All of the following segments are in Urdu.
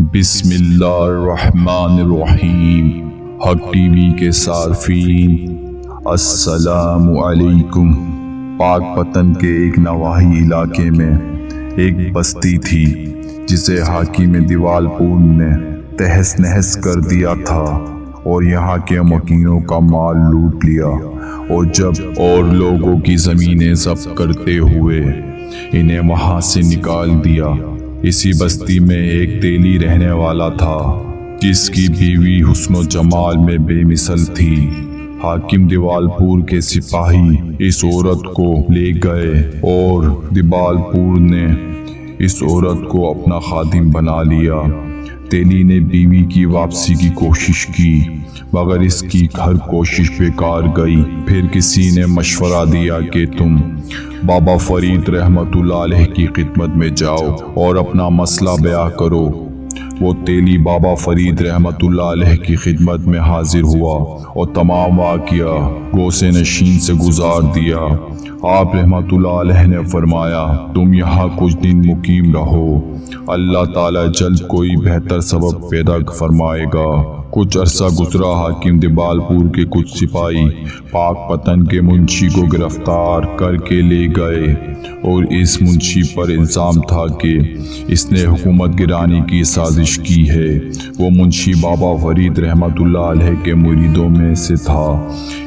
بسم اللہ الرحمن الرحیم۔ حق ٹی وی کے صارفین السلام علیکم۔ پاک پتن کے ایک نواحی علاقے میں ایک بستی تھی جسے حاکم دیوالپور نے تہس نہس کر دیا تھا اور یہاں کے مکینوں کا مال لوٹ لیا اور جب اور لوگوں کی زمینیں ضبط کرتے ہوئے انہیں وہاں سے نکال دیا۔ اسی بستی میں ایک تیلی رہنے والا تھا جس کی بیوی حسن و جمال میں بے مثل تھی۔ حاکم دیوالپور کے سپاہی اس عورت کو لے گئے اور دیوالپور نے اس عورت کو اپنا خادم بنا لیا۔ تیلی نے بیوی کی واپسی کی کوشش کی مگر اس کی ہر کوشش بیکار گئی۔ پھر کسی نے مشورہ دیا کہ تم بابا فرید رحمت اللہ علیہ کی خدمت میں جاؤ اور اپنا مسئلہ بیان کرو۔ وہ تیلی بابا فرید رحمت اللہ علیہ کی خدمت میں حاضر ہوا اور تمام واقعہ غوث نشین سے گزار دیا۔ آپ رحمت اللہ علیہ نے فرمایا تم یہاں کچھ دن مقیم رہو، اللہ تعالی جلد کوئی بہتر سبب پیدا فرمائے گا۔ کچھ عرصہ گزرا، حاکم دیوالپور کے کچھ سپاہی پاک پتن کے منشی کو گرفتار کر کے لے گئے اور اس منشی پر الزام تھا کہ اس نے حکومت گرانے کی سازش کی ہے۔ وہ منشی بابا فرید رحمت اللہ علیہ کے مریدوں میں سے تھا۔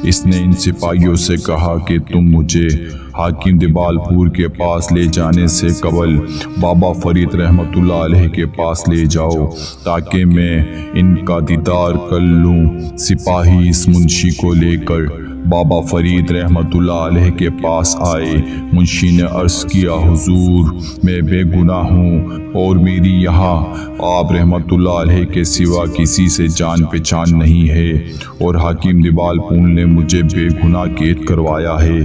اس نے ان سپاہیوں سے کہا کہ تم مجھے حاکم دیوالپور کے پاس لے جانے سے قبل بابا فرید رحمت اللہ علیہ کے پاس لے جاؤ تاکہ میں ان کا دیدار کر لوں۔ سپاہی اس منشی کو لے کر بابا فرید رحمت اللہ علیہ کے پاس آئے۔ منشی نے عرض کیا حضور میں بے گناہ ہوں اور میری یہاں آپ رحمت اللہ علیہ کے سوا کسی سے جان پہچان نہیں ہے اور حاکم دیوالپور نے مجھے بے گناہ قید کروایا ہے۔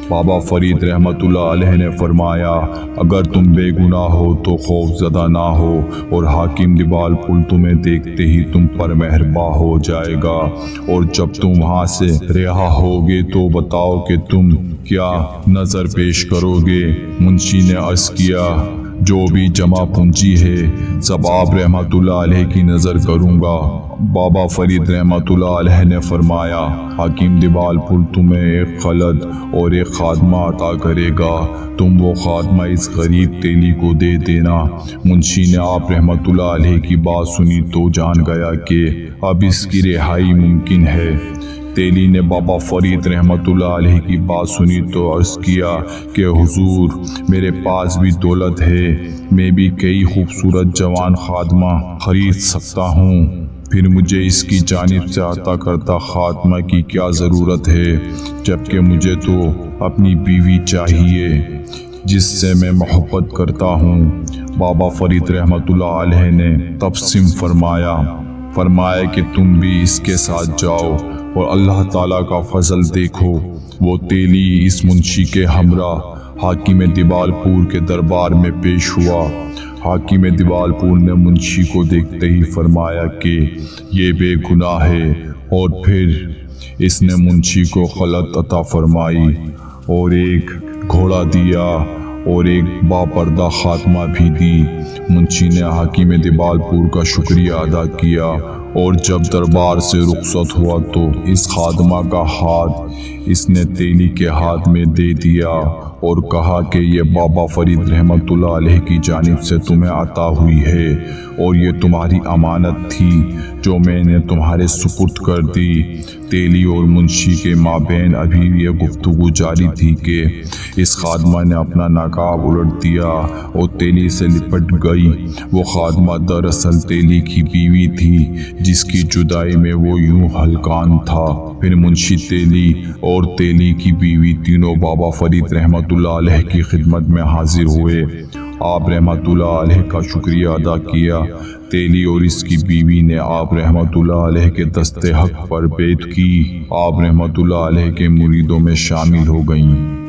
بابا فرید رحمت اللہ علیہ نے فرمایا اگر تم بے گناہ ہو تو خوف زدہ نہ ہو اور حاکم دیوالپور تمہیں دیکھتے ہی تم پر مہرباں ہو جائے گا، اور جب تم وہاں سے رہا ہوگے تو بتاؤ کہ تم کیا نظر پیش کرو گے۔ منشی نے عرض کیا جو بھی جمع پونجی ہے سب آپ رحمت اللہ علیہ کی نظر کروں گا۔ بابا فرید رحمت اللہ علیہ نے فرمایا حاکم دیوالپور تمہیں ایک خلد اور ایک خادمہ عطا کرے گا، تم وہ خادمہ اس غریب تیلی کو دے دینا۔ منشی نے آپ رحمت اللہ علیہ کی بات سنی تو جان گیا کہ اب اس کی رہائی ممکن ہے۔ تیلی نے بابا فرید رحمت اللہ علیہ کی بات سنی تو عرض کیا کہ حضور میرے پاس بھی دولت ہے، میں بھی کئی خوبصورت جوان خادمہ خرید سکتا ہوں، پھر مجھے اس کی جانب سے عطا کردہ خادمہ کی کیا ضرورت ہے، جبکہ مجھے تو اپنی بیوی چاہیے جس سے میں محبت کرتا ہوں۔ بابا فرید رحمت اللہ علیہ نے تبسم فرمایا کہ تم بھی اس کے ساتھ جاؤ اور اللہ تعالیٰ کا فضل دیکھو۔ وہ تیلی اس منشی کے ہمراہ حاکم دیوالپور کے دربار میں پیش ہوا۔ حاکم دیوالپور نے منشی کو دیکھتے ہی فرمایا کہ یہ بے گناہ ہے، اور پھر اس نے منشی کو خلعت عطا فرمائی اور ایک گھوڑا دیا اور ایک باپردہ خاتمہ بھی دی۔ منشی نے حاکم دیوالپور کا شکریہ ادا کیا اور جب دربار سے رخصت ہوا تو اس خادمہ کا ہاتھ اس نے تیلی کے ہاتھ میں دے دیا اور کہا کہ یہ بابا فرید رحمت اللہ علیہ کی جانب سے تمہیں عطا ہوئی ہے اور یہ تمہاری امانت تھی جو میں نے تمہارے سپرد کر دی۔ تیلی اور منشی کے مابین ابھی یہ گفتگو جاری تھی کہ اس خادمہ نے اپنا نقاب الٹ دیا اور تیلی سے لپٹ گئی۔ وہ خادمہ دراصل تیلی کی بیوی تھی جس کی جدائی میں وہ یوں ہلکان تھا۔ پھر منشی تیلی اور تیلی کی بیوی تینوں بابا فرید رحمت اللہ علیہ کی خدمت میں حاضر ہوئے۔ آپ رحمت اللہ علیہ کا شکریہ ادا کیا۔ تیلی اور اس کی بیوی نے آپ رحمت اللہ علیہ کے دست حق پر بیعت کی۔ آپ رحمت اللہ علیہ کے مریدوں میں شامل ہو گئیں۔